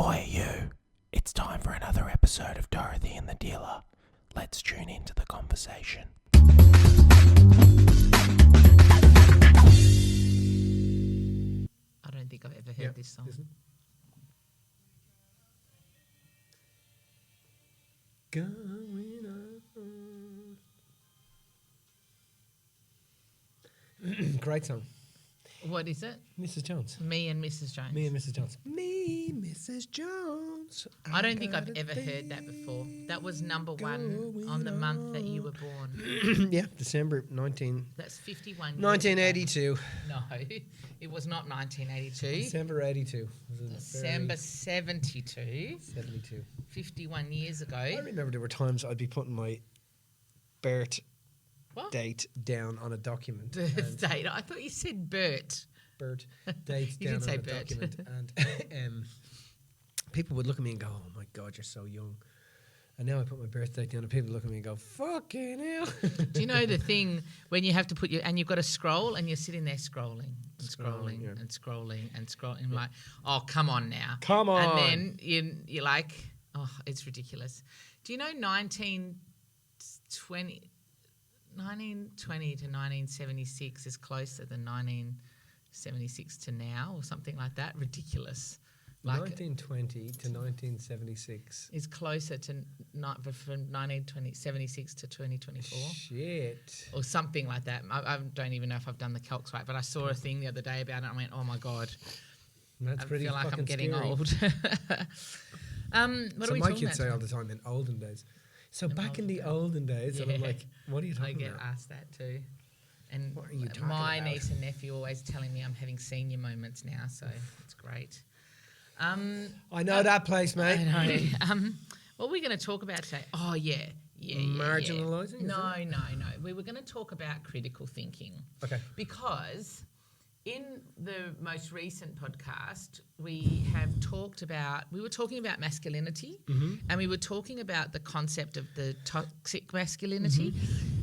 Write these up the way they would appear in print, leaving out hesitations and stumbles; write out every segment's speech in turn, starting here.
Oi, you. It's time for another episode of Dorothy and the Dealer. Let's tune into the conversation. I don't think I've ever heard this song. Listen. Going on. Great song. What is it? Mrs. Jones. Me and Mrs. Jones. Me and Mrs. Jones. Me, Mrs. Jones. I don't think I've ever heard that before. That was number one on the month that you were born. Yeah, December 19... That's 51 years 1982. ago. No, it was not 1982. December 82. December 72. 72. 51 years ago. I remember there were times I'd be putting my birth What? date down on a document. Birth date. I thought you said Bert. Birth date You down didn't on say a Bert. document. And people would look at me and go, oh my God, you're so young. And now I put my birth date down and people look at me and go, fucking hell. Do you know the thing when you have to put and you've got to scroll and you're sitting there scrolling and Scrolling, scrolling yeah. and scrolling and scrolling, like, oh, come on now. Come on. And then you're like, oh, it's ridiculous. Do you know 1920 to 1976 is closer than 1976 to now or something like that? Ridiculous. Like 1920 to 1976. is closer to from 1976 to 2024. Shit. Or something like that. I don't even know if I've done the calcs right, but I saw a thing the other day about it and I went, oh my God. That's I pretty feel like I'm fucking getting scary. old. What So are we my talking kids about? say all the time, in olden days. So In back in the olden olden days, and I'm Yeah. like, what are you I talking get about? asked that too. And What are you talking my about? niece and nephew always telling me I'm having senior moments now, so it's great. I know that place, mate. I know. What are we going to talk about today? Oh, yeah. Marginalising, is No. We were going to talk about critical thinking. Okay. Because in the most recent podcast, we were talking about masculinity, and we were talking about the concept of the toxic masculinity,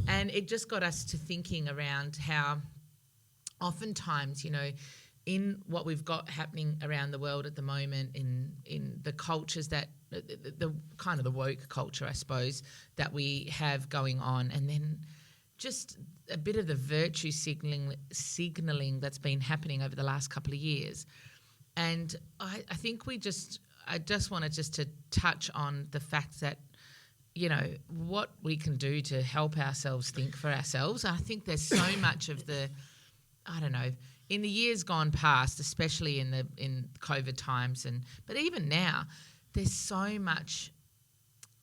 and it just got us to thinking around how oftentimes, in what we've got happening around the world at the moment, in the cultures that the kind of the woke culture, I suppose, that we have going on, and then just a bit of the virtue signaling that's been happening over the last couple of years. And I think I just wanted just to touch on the fact that, what we can do to help ourselves think for ourselves. I think there's so much of in the years gone past, especially in COVID times, but even now, there's so much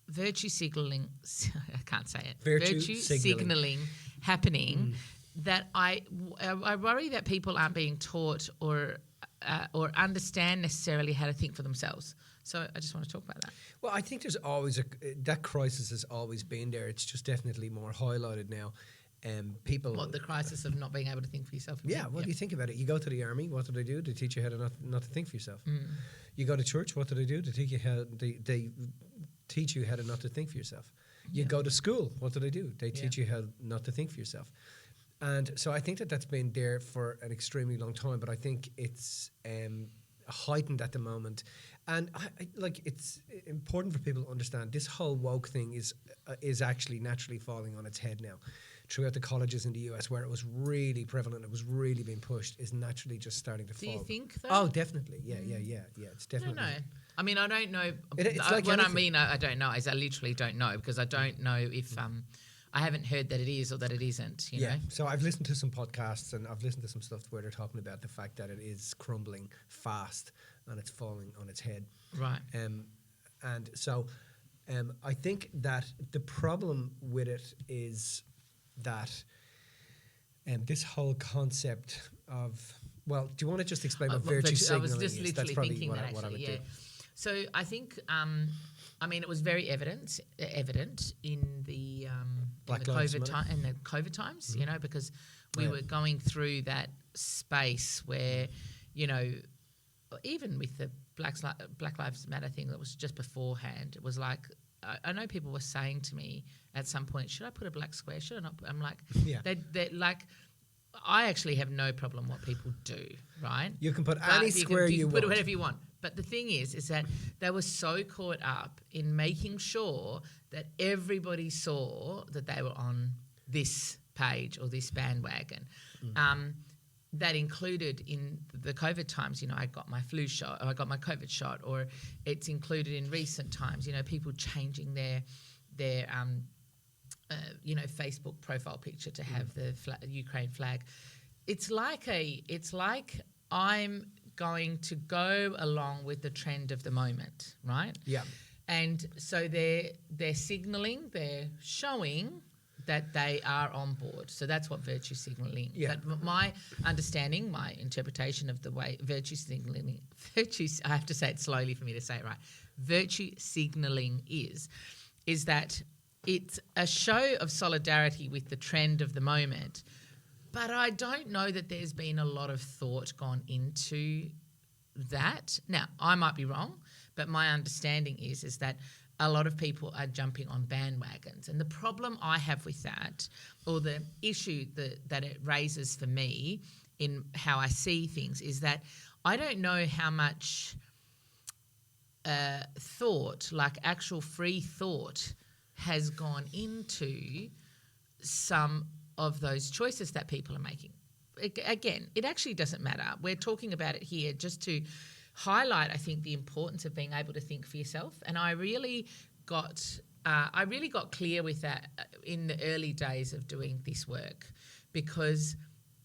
virtue signaling. I can't say it. Virtue signaling happening that I worry that people aren't being taught or understand necessarily how to think for themselves. So I just want to talk about that. Well, I think there's always that crisis has always been there. It's just definitely more highlighted now. People. What, the crisis of not being able to think for yourself? Yeah, well, you think about it. You go to the army. What do they do? They teach you how to not to think for yourself. You go to church. What do? They teach you how they teach you how to not to think for yourself. You go to school. What do? They teach you how not to think for yourself. And so I think that's been there for an extremely long time. But I think it's heightened at the moment. And it's important for people to understand this whole woke thing is actually naturally falling on its head now. Throughout the colleges in the US, where it was really prevalent, it was really being pushed, is naturally just starting to fall. Do you think, though? Oh, definitely. Yeah. It's definitely. I don't know. I mean, I don't know. It's like what I anything. mean, I don't know is I literally don't know, because I don't know if I haven't heard that it is or that it isn't. You know. So I've listened to some podcasts and I've listened to some stuff where they're talking about the fact that it is crumbling fast and it's falling on its head. Right. And so I think that the problem with it is that this whole concept of, well, do you want to just explain what virtue signaling I was just is? literally That's probably thinking what that, I would actually, do. So I think, it was very evident in the Black Lives Matter. in the COVID times, because we were going through that space where, even with the Black Lives Matter thing that was just beforehand, it was like, I know people were saying to me at some point, should I put a black square? Should I not? I'm like, they're like, I actually have no problem what people do, right? You can put But any square you can put want. whatever you want. But the thing is that they were so caught up in making sure that everybody saw that they were on this page or this bandwagon. That included in the COVID times, you know, I got my flu shot, or I got my COVID shot, or it's included in recent times, you know, people changing their Facebook profile picture to have the Ukraine flag. It's like I'm going to go along with the trend of the moment, right? Yeah. And so they're signalling, they're showing that they are on board. So that's what virtue signalling. Yeah. But my understanding, my interpretation of the way virtue signalling, I have to say it slowly for me to say it right. Virtue signalling is that it's a show of solidarity with the trend of the moment. But I don't know that there's been a lot of thought gone into that. Now, I might be wrong, but my understanding is that a lot of people are jumping on bandwagons. And the problem I have with that, or the issue that it raises for me in how I see things, is that I don't know how much thought, like actual free thought, has gone into some of those choices that people are making. Again, it actually doesn't matter. We're talking about it here just to highlight, I think, the importance of being able to think for yourself. And I really got clear with that in the early days of doing this work, because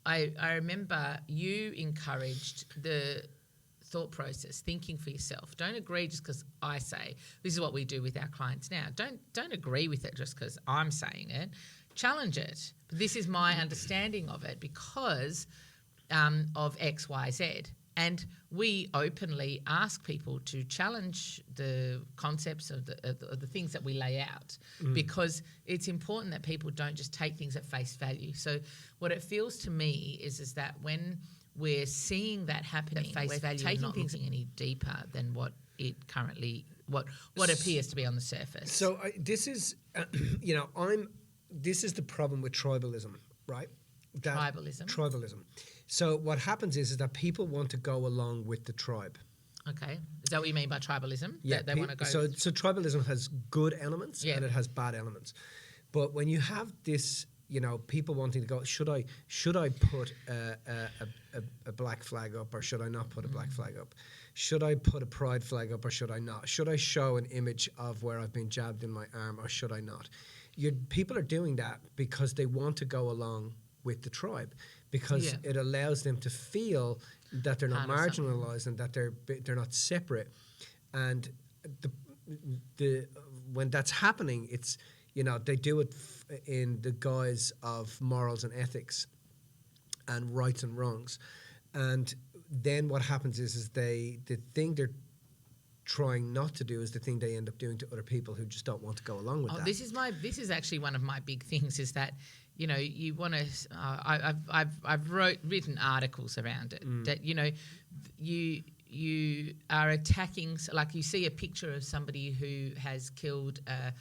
I remember you encouraged the thought process, thinking for yourself. Don't agree just because I say. This is what we do with our clients now. Don't agree with it just because I'm saying it. Challenge it. This is my understanding of it because of X, Y, Z. And we openly ask people to challenge the concepts of the things that we lay out, because it's important that people don't just take things at face value. So what it feels to me is that when we're seeing that happening, at face value, taking not things any deeper than what it currently, what appears to be on the surface. So this is, this is the problem with tribalism, right? Tribalism. So what happens is that people want to go along with the tribe. Okay. Is that what you mean by tribalism? Yeah. They want to go. So tribalism has good elements and it has bad elements. But when you have this, people wanting to go, should I put a black flag up, or should I not put a black flag up? Should I put a pride flag up, or should I not? Should I show an image of where I've been jabbed in my arm, or should I not? People are doing that because they want to go along with the tribe, because it allows them to feel that they're not marginalized and that they're not separate. And when that's happening, it's they do it in the guise of morals and ethics and rights and wrongs. And then what happens is the thing they're trying not to do is the thing they end up doing to other people who just don't want to go along with that. This is actually one of my big things, is that you want to. I've written articles around it that you are attacking. Like, you see a picture of somebody who has killed a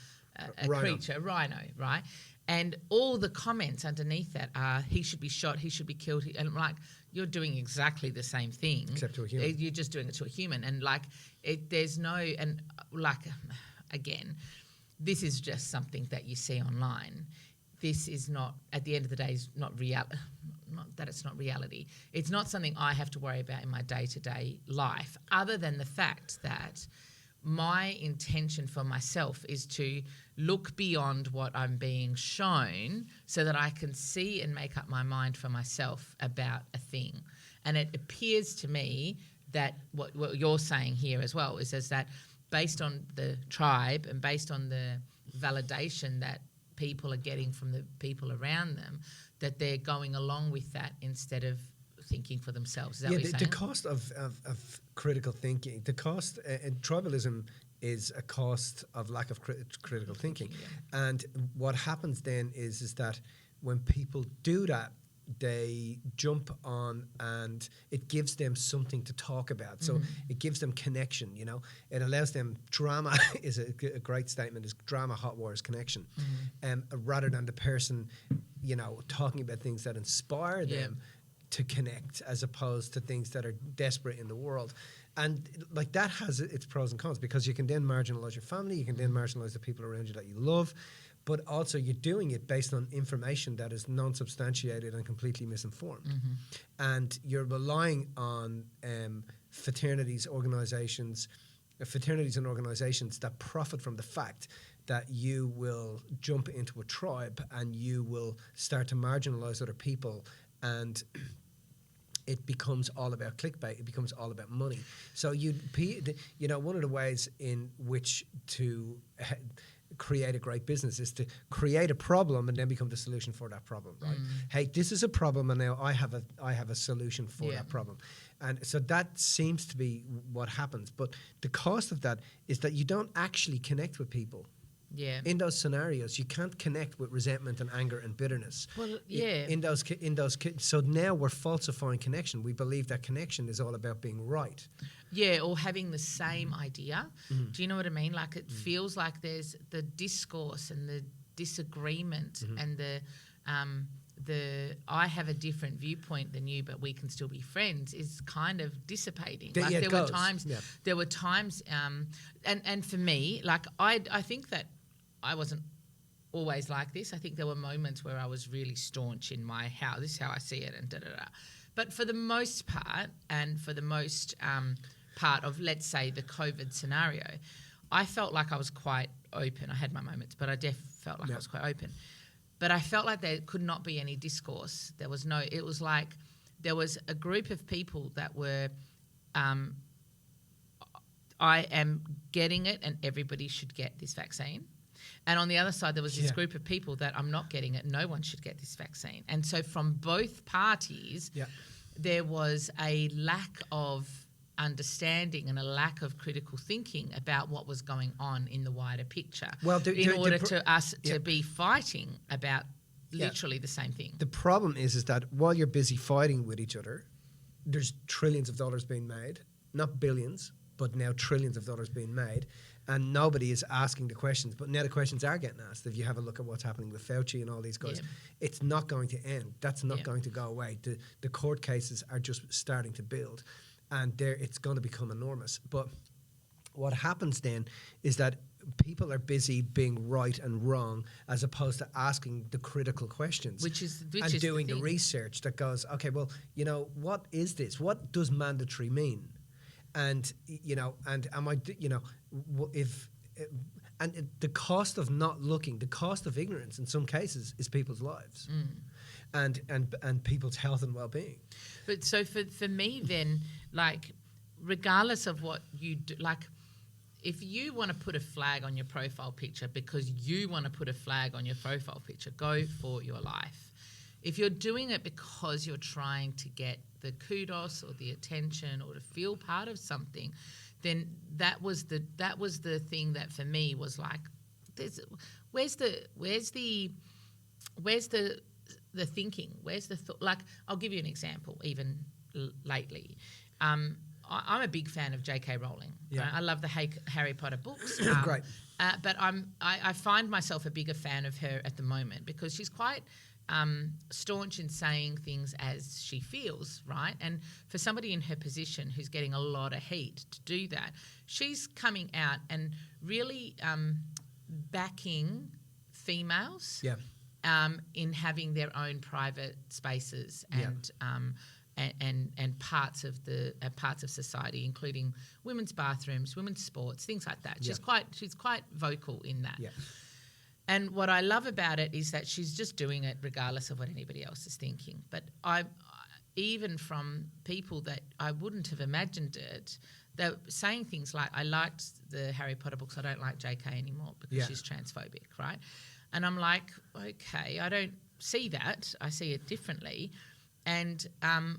creature, a rhino, right? And all the comments underneath that are, he should be shot, he should be killed. And I'm like, you're doing exactly the same thing. Except to a human. You're just doing it to a human. And there's no, and again, this is just something that you see online. This is not, at the end of the day, is not reality. Not that it's not reality. It's not something I have to worry about in my day-to-day life, other than the fact that my intention for myself is to look beyond what I'm being shown so that I can see and make up my mind for myself about a thing. And it appears to me that what you're saying here as well is that based on the tribe and based on the validation that people are getting from the people around them, that they're going along with that instead of thinking for themselves. Is that what you're saying? The cost of critical thinking, the cost, and tribalism is a cost of lack of critical thinking. Yeah. And what happens then is that when people do that, they jump on, and it gives them something to talk about. So it gives them connection, It allows them, drama is a great statement, is drama hot wires connection. Rather than the person, talking about things that inspire them to connect, as opposed to things that are desperate in the world. And like that has its pros and cons, because you can then marginalise your family, you can then marginalise the people around you that you love, but also you're doing it based on information that is non-substantiated and completely misinformed. And you're relying on fraternities and organisations that profit from the fact that you will jump into a tribe and you will start to marginalise other people, and it becomes all about clickbait. It becomes all about money. So one of the ways in which to create a great business is to create a problem and then become the solution for that problem, right? Hey, this is a problem, and now I have a solution for that problem. And so that seems to be what happens. But the cost of that is that you don't actually connect with people. Yeah. In those scenarios, you can't connect with resentment and anger and bitterness. Well, yeah. So now we're falsifying connection. We believe that connection is all about being right. Yeah, or having the same idea. Do you know what I mean? Like it feels like there's the discourse and the disagreement and the I have a different viewpoint than you, but we can still be friends is kind of dissipating. There were times, and for me, like I think that I wasn't always like this. I think there were moments where I was really staunch in my this is how I see it, and da-da-da. But for the most part, and for the most part of, let's say, the COVID scenario, I felt like I was quite open. I had my moments, but I felt like I was quite open. But I felt like there could not be any discourse. It was like there was a group of people that were, I am getting it and everybody should get this vaccine. And on the other side, there was this group of people that I'm not getting it. No one should get this vaccine. And so from both parties, there was a lack of understanding and a lack of critical thinking about what was going on in the wider picture. Well, in order to us to be fighting about literally the same thing. The problem is that while you're busy fighting with each other, there's trillions of dollars being made, not billions, but now trillions of dollars being made, and nobody is asking the questions. But now the questions are getting asked. If you have a look at what's happening with Fauci and all these guys, it's not going to end. That's not going to go away. The court cases are just starting to build, and it's going to become enormous. But what happens then is that people are busy being right and wrong as opposed to asking the critical questions, which is doing the research that goes, okay, well, what is this? What does mandatory mean? And and am I, and the cost of not looking, the cost of ignorance in some cases is people's lives, and people's health and well-being. But so for me then, like, regardless of what you do, like, if you want to put a flag on your profile picture because you want to put a flag on your profile picture, go for your life. If you're doing it because you're trying to get the kudos or the attention or to feel part of something, then that was the thing that for me was like, where's the thinking? Where's the thought? Like, I'll give you an example. Even lately, I'm a big fan of J.K. Rowling. Yeah. Right? I love the Harry Potter books. Great. But I find myself a bigger fan of her at the moment because she's quite staunch in saying things as she feels, right? And for somebody in her position who's getting a lot of heat to do that, she's coming out and really backing females in having their own private spaces and parts of society, including women's bathrooms, women's sports, things like that. She's quite vocal in that. Yeah. And what I love about it is that she's just doing it regardless of what anybody else is thinking. But even from people that I wouldn't have imagined it, they're saying things like, I liked the Harry Potter books, I don't like JK anymore because she's transphobic, right? And I'm like, okay, I don't see that. I see it differently. And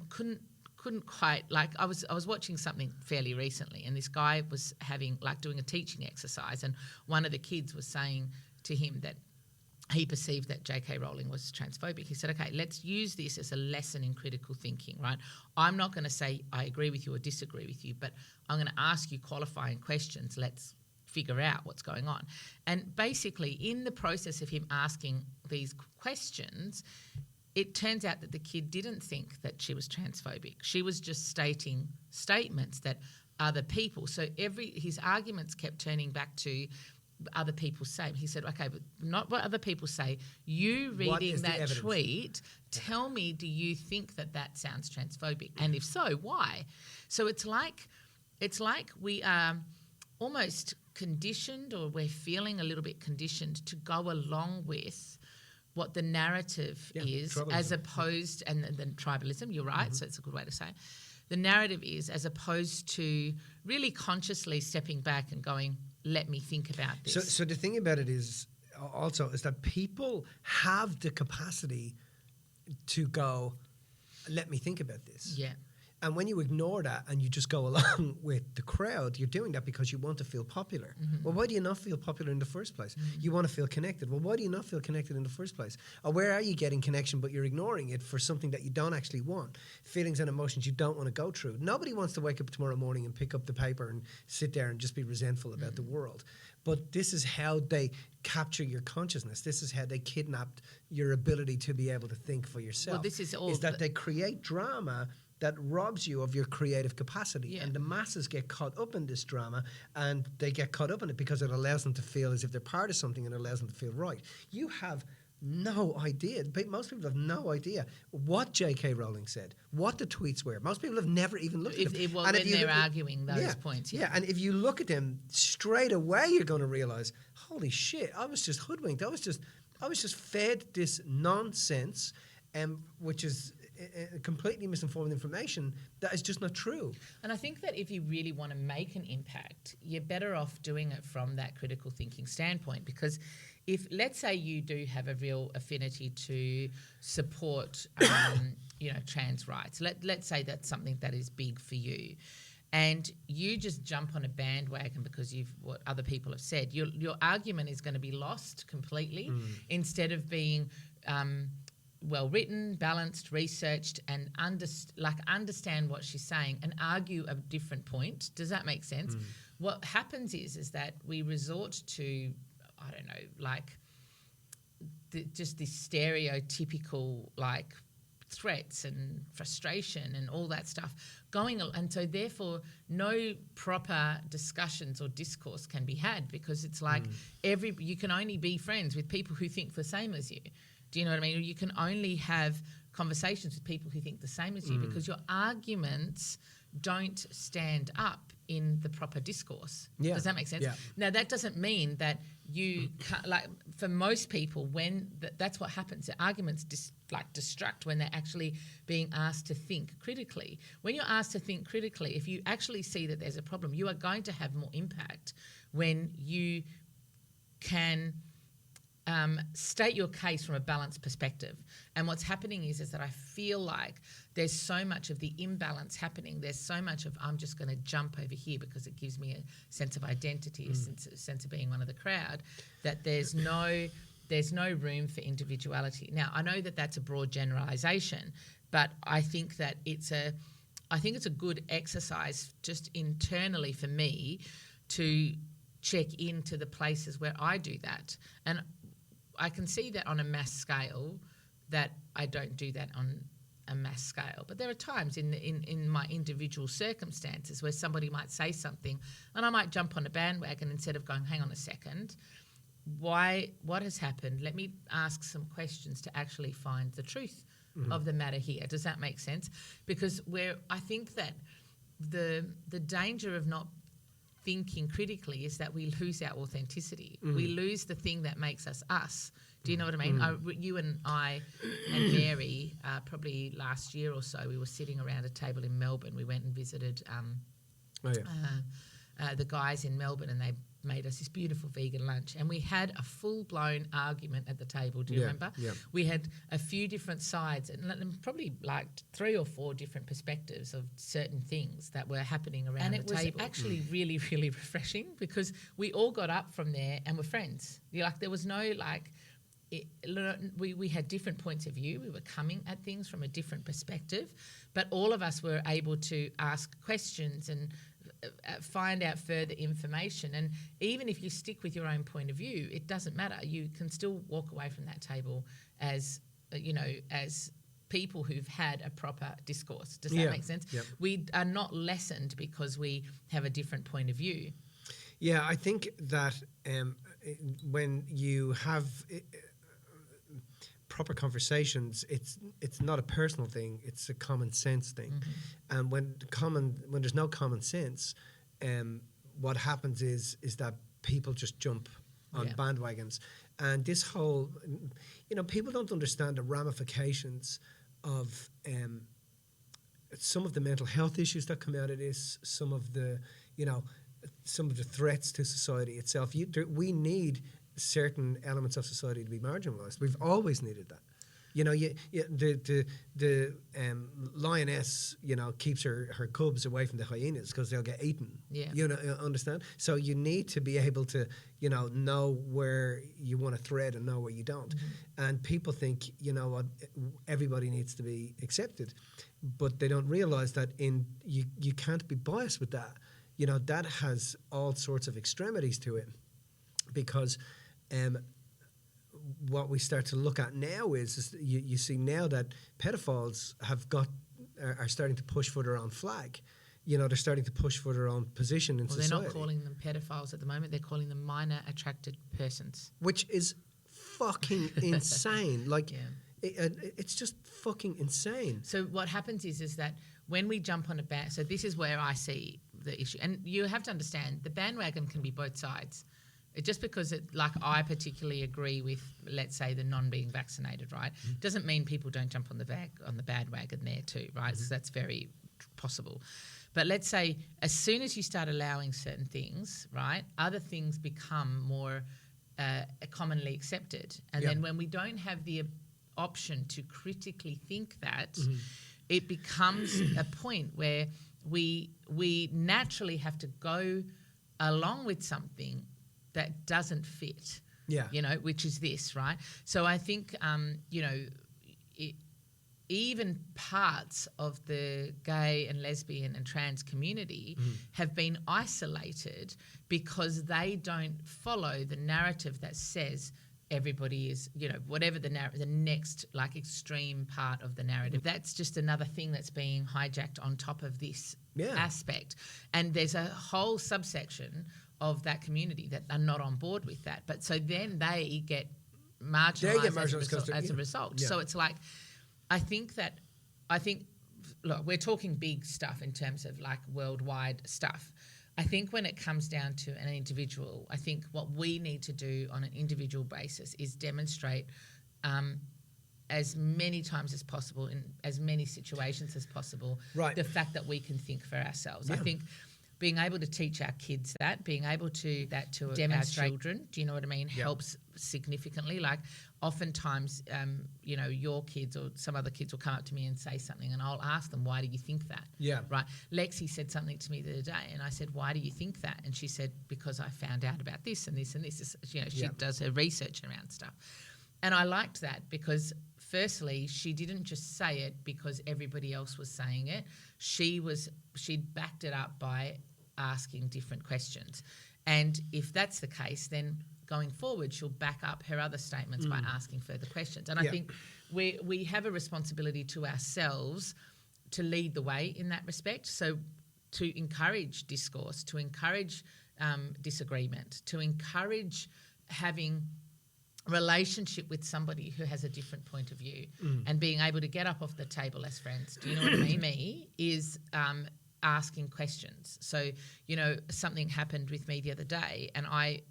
couldn't quite, like, I was watching something fairly recently, and this guy was doing a teaching exercise, and one of the kids was saying to him that he perceived that J.K. Rowling was transphobic. He said, okay, let's use this as a lesson in critical thinking, right? I'm not going to say I agree with you or disagree with you, but I'm going to ask you qualifying questions. Let's figure out what's going on. And basically, in the process of him asking these questions, it turns out that the kid didn't think that she was transphobic. She was just stating statements that other people. So his arguments kept turning back to other people say. He said, okay, but not what other people say. You reading that tweet, tell me, do you think that sounds transphobic? And if so, why? So it's like we are almost conditioned, or we're feeling a little bit conditioned to go along with what the narrative is, tribalism. As opposed, and then tribalism, you're right, so it's a good way to say it. The narrative is, as opposed to really consciously stepping back and going, let me think about this. So the thing about it is also is that people have the capacity to go, let me think about this. Yeah. And when you ignore that and you just go along with the crowd, you're doing that because you want to feel popular. Well, why do you not feel popular in the first place? You want to feel connected. Well, why do you not feel connected in the first place? Or where are you getting connection but you're ignoring it for something that you don't actually want? Feelings and emotions you don't want to go through. Nobody wants to wake up tomorrow morning and pick up the paper and sit there and just be resentful about the world. But this is how they capture your consciousness. This is how they kidnapped your ability to be able to think for yourself. Well, this is all... Is that they create drama that robs you of your creative capacity. And the masses get caught up in this drama, and they get caught up in it because it allows them to feel as if they're part of something, and it allows them to feel right. You have no idea. Most people have no idea what J.K. Rowling said, what the tweets were. Most people have never even looked at them. When they're arguing those points. Yeah, and if you look at them straight away, you're going to realise, holy shit, I was just hoodwinked. I was just fed this nonsense, which is completely misinformed information that is just not true. And I think that if you really want to make an impact, you're better off doing it from that critical thinking standpoint, because if, let's say, you do have a real affinity to support trans rights, let's say that's something that is big for you, and you just jump on a bandwagon because what other people have said, your argument is going to be lost completely, instead of being well written, balanced, researched, and understand what she's saying and argue a different point. Does that make sense? What happens is that we resort to, I don't know, like just this stereotypical like threats and frustration and all that stuff going, and so therefore no proper discussions or discourse can be had, because it's like you can only be friends with people who think the same as you. Do you know what I mean? Or you can only have conversations with people who think the same as you, because your arguments don't stand up in the proper discourse. Yeah. Does that make sense? Yeah. Now, that doesn't mean that you can't, like, for most people, when that's what happens. The arguments destruct when they're actually being asked to think critically. When you're asked to think critically, if you actually see that there's a problem, you are going to have more impact when you can state your case from a balanced perspective. And what's happening is that I feel like there's so much of the imbalance happening. There's so much of, I'm just going to jump over here because it gives me a sense of identity, a sense of being one of the crowd, that there's no room for individuality. Now, I know that that's a broad generalisation, but I think that it's a good exercise just internally for me to check into the places where I do that. And I can see that on a mass scale that I don't do that on a mass scale. But there are times in my individual circumstances where somebody might say something and I might jump on a bandwagon instead of going, hang on a second, what has happened? Let me ask some questions to actually find the truth of the matter here. Does that make sense? Because I think that the danger of not thinking critically is that we lose our authenticity. We lose the thing that makes us us. Do you know what I mean? You and I and Mary, probably last year or so, we were sitting around a table in Melbourne. We went and visited the guys in Melbourne, and they made us this beautiful vegan lunch, and we had a full-blown argument at the table. Do you remember? Yeah. We had a few different sides and probably like 3 or 4 different perspectives of certain things that were happening around the table. And it was actually really, really refreshing, because we all got up from there and were friends. There was no we had different points of view. We were coming at things from a different perspective, but all of us were able to ask questions and find out further information. And even if you stick with your own point of view, it doesn't matter. You can still walk away from that table as people who've had a proper discourse. Does that make sense? Yep. We are not lessened because we have a different point of view. Yeah, I think that when you have proper conversations, it's not a personal thing; it's a common sense thing. And when there's no common sense, what happens is that people just jump on bandwagons, and this whole, people don't understand the ramifications of some of the mental health issues that come out of this, some of the threats to society itself. We need certain elements of society to be marginalised. We've always needed that. The lioness, keeps her cubs away from the hyenas because they'll get eaten. Yeah. Understand? So you need to be able to, know where you want to thread and know where you don't. And people think, everybody needs to be accepted, but they don't realise that you can't be biased with that. That has all sorts of extremities to it, because what we start to look at now is you see now that pedophiles are starting to push for their own flag. They're starting to push for their own position in society. They're not calling them pedophiles at the moment. They're calling them minor attracted persons. Which is fucking insane. It's just fucking insane. So what happens is that when we jump on a band, so this is where I see the issue. And you have to understand, the bandwagon can be both sides. Just because I particularly agree with, let's say, the non-being vaccinated, right, doesn't mean people don't jump on the bandwagon there too, right? So that's very possible. But let's say as soon as you start allowing certain things, right, other things become more commonly accepted. And then when we don't have the option to critically think that, it becomes a point where we naturally have to go along with something that doesn't fit, which is this, right? So I think, even parts of the gay and lesbian and trans community have been isolated because they don't follow the narrative that says everybody is, whatever the next extreme part of the narrative. That's just another thing that's being hijacked on top of this aspect. And there's a whole subsection of that community that are not on board with that. But so then they get marginalised as a result. Yeah. So it's I think, look, we're talking big stuff in terms of worldwide stuff. I think when it comes down to an individual, I think what we need to do on an individual basis is demonstrate as many times as possible, in as many situations as possible, the fact that we can think for ourselves. Yeah. I think being able to teach our kids that, being able to demonstrate our children, do you know what I mean, helps significantly. Oftentimes, your kids or some other kids will come up to me and say something, and I'll ask them, why do you think that? Yeah. Right. Lexi said something to me the other day, and I said, why do you think that? And she said, because I found out about this and this and this. She does her research around stuff. And I liked that because, firstly, she didn't just say it because everybody else was saying it. She'd backed it up by asking different questions. And if that's the case, then going forward, she'll back up her other statements by asking further questions. And I think we have a responsibility to ourselves to lead the way in that respect. So to encourage discourse, to encourage disagreement, to encourage having relationship with somebody who has a different point of view and being able to get up off the table as friends. Do you know what I mean? Me is asking questions. So, something happened with me the other day and I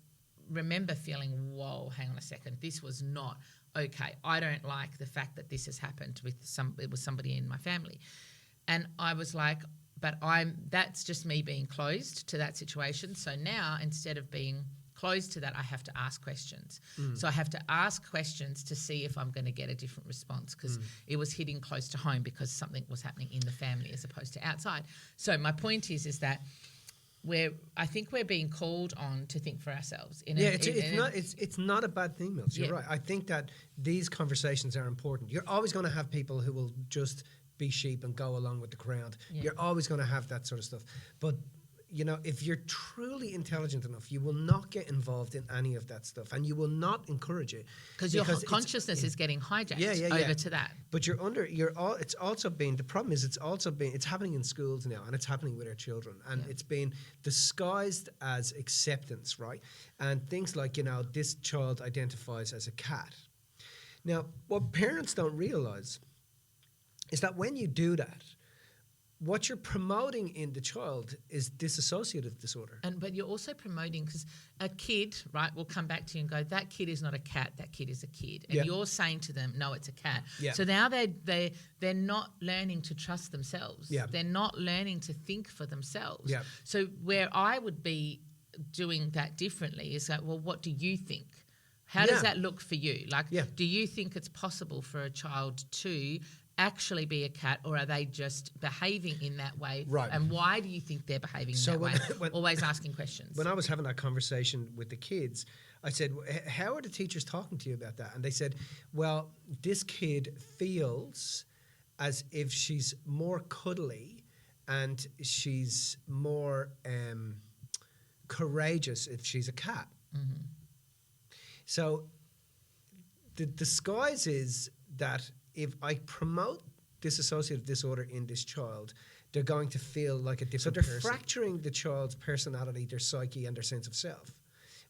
remember feeling, whoa, hang on a second, this was not okay. I don't like the fact that this has happened with somebody in my family. And I was like, but that's just me being closed to that situation. So now instead of being closed to that, I have to ask questions. So I have to ask questions to see if I'm going to get a different response because it was hitting close to home because something was happening in the family as opposed to outside. So my point is that I think we're being called on to think for ourselves. It's not a bad thing, Mills. You're right. I think that these conversations are important. You're always going to have people who will just be sheep and go along with the crowd. Yeah. You're always going to have that sort of stuff. But if you're truly intelligent enough, you will not get involved in any of that stuff, and you will not encourage it Because your consciousness is getting hijacked over to that. But it's also been, the problem is it's happening in schools now, and it's happening with our children, and it's been disguised as acceptance, right? And things like, this child identifies as a cat. Now, what parents don't realize is that when you do that, what you're promoting in the child is dissociative disorder. But you're also promoting, because a kid, right, will come back to you and go, that kid is not a cat, that kid is a kid. And you're saying to them, no, it's a cat. Yeah. So now they're not learning to trust themselves. Yeah. They're not learning to think for themselves. Yeah. So where I would be doing that differently is like, well, what do you think? How does that look for you? Like, do you think it's possible for a child to actually be a cat, or are they just behaving in that way? Right. And why do you think they're behaving in that way? Always asking questions. When I was having that conversation with the kids, I said, how are the teachers talking to you about that? And they said, well, this kid feels as if she's more cuddly and she's more courageous if she's a cat. Mm-hmm. So the disguise is that if I promote dissociative disorder in this child, they're going to feel like a different person. So they're fracturing the child's personality, their psyche, and their sense of self,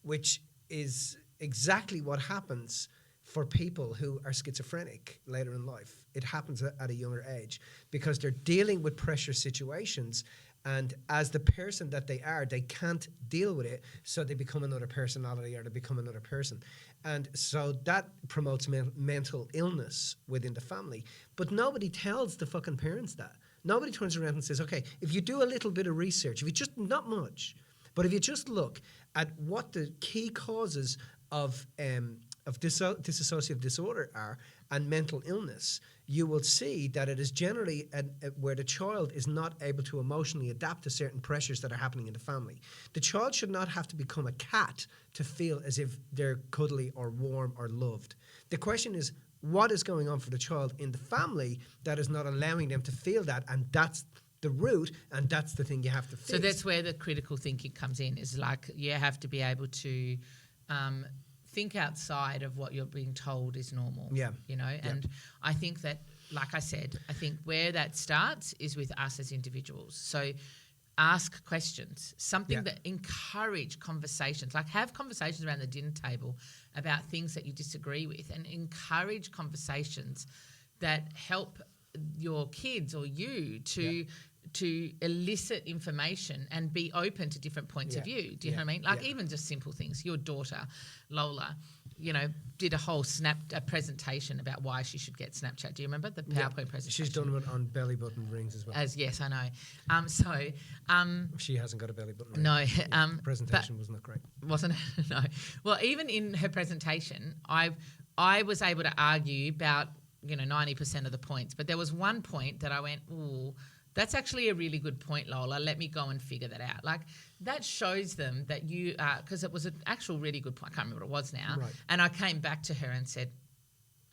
which is exactly what happens for people who are schizophrenic later in life. It happens at a younger age because they're dealing with pressure situations, and as the person that they are, they can't deal with it, so they become another personality or they become another person. And so that promotes mental illness within the family. But nobody tells the fucking parents that. Nobody turns around and says, okay, if you do a little bit of research, if you just, not much, but if you just look at what the key causes of dissociative disorder are and mental illness, you will see that it is generally where the child is not able to emotionally adapt to certain pressures that are happening in the family. The child should not have to become a cat to feel as if they're cuddly or warm or loved. The question is, what is going on for the child in the family that is not allowing them to feel that? And that's the root, and that's the thing you have to fix. So that's where the critical thinking comes in, is like you have to be able to think outside of what you're being told is normal. Yeah. And I think that, like I said, I think where that starts is with us as individuals. So ask questions, something that encourage conversations, like have conversations around the dinner table about things that you disagree with, and encourage conversations that help your kids or you to elicit information and be open to different points of view. Do you know what I mean? Like even just simple things. Your daughter, Lola, did a whole presentation about why she should get Snapchat. Do you remember the PowerPoint presentation? She's done it on belly button rings as well. Yes, I know. She hasn't got a belly button ring. No. The presentation wasn't that great. Wasn't it? No. Well, even in her presentation, I was able to argue about 90% of the points, but there was one point that I went, ooh, that's actually a really good point, Lola. Let me go and figure that out. Like, that shows them that you are, because it was an actual really good point. I can't remember what it was now. Right. And I came back to her and said,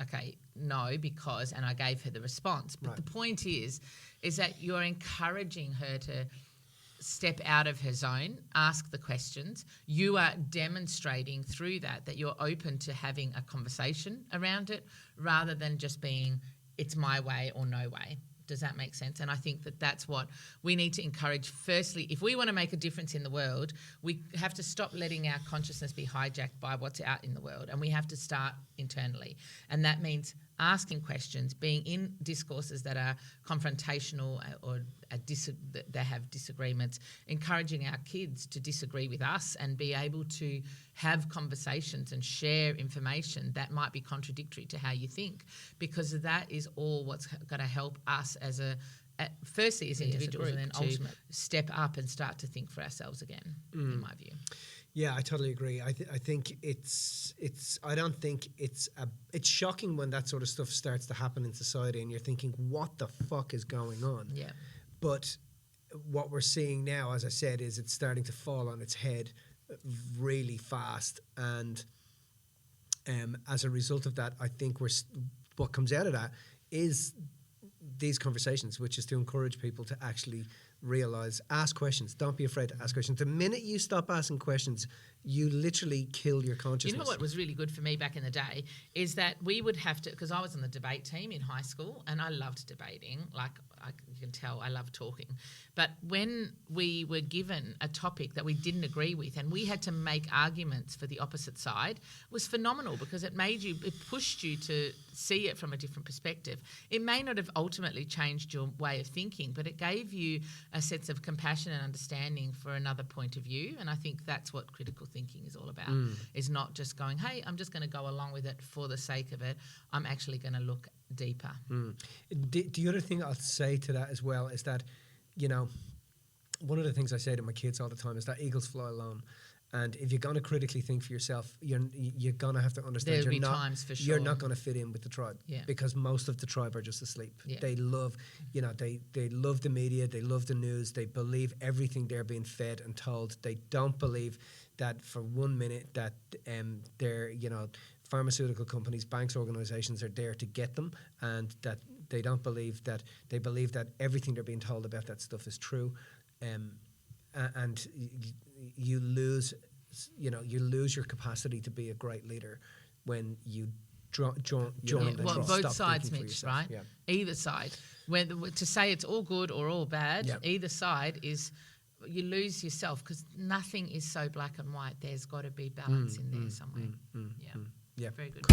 okay, no, because, and I gave her the response. But the point is that you're encouraging her to step out of her zone, ask the questions. You are demonstrating through that you're open to having a conversation around it rather than just being, it's my way or no way. Does that make sense? And I think that that's what we need to encourage. Firstly, if we want to make a difference in the world, we have to stop letting our consciousness be hijacked by what's out in the world, and we have to start internally. And that means asking questions, being in discourses that are confrontational or that have disagreements, encouraging our kids to disagree with us and be able to have conversations and share information that might be contradictory to how you think, because that is all what's going to help us as firstly as individuals, and then ultimately step up and start to think for ourselves again, in my view. Yeah, I totally agree. I think it's. I don't think it's shocking when that sort of stuff starts to happen in society, and you're thinking, what the fuck is going on? Yeah. But what we're seeing now, as I said, is it's starting to fall on its head really fast, and as a result of that, I think what comes out of that is these conversations, which is to encourage people to actually realize, ask questions. Don't be afraid to ask questions. The minute you stop asking questions, you literally kill your consciousness. You know what was really good for me back in the day is that we would have to, because I was on the debate team in high school and I loved debating, you can tell I love talking. But when we were given a topic that we didn't agree with and we had to make arguments for the opposite side, it was phenomenal because it pushed you to see it from a different perspective. It may not have ultimately changed your way of thinking, but it gave you a sense of compassion and understanding for another point of view. And I think that's what critical thinking is all about, is not just going, hey, I'm just going to go along with it for the sake of it. I'm actually going to look deeper. The other thing I'll say to that as well is that, you know, one of the things I say to my kids all the time is that eagles fly alone. And if you're going to critically think for yourself, you're going to have to understand There'll be times for sure. You're not going to fit in with the tribe, because most of the tribe are just asleep. Yeah. They love, you know, they love the media, they love the news, they believe everything they're being fed and told. They don't believe that for 1 minute that they're, you know, pharmaceutical companies, banks, organizations are there to get them, and that they don't believe that, they believe that everything they're being told about that stuff is true. And you lose your capacity to be a great leader when you join. Well, both sides, Mitch, right? Yeah. Either side. To say it's all good or all bad, either side is, you lose yourself because nothing is so black and white. There's got to be balance in there somewhere. Yeah, very good.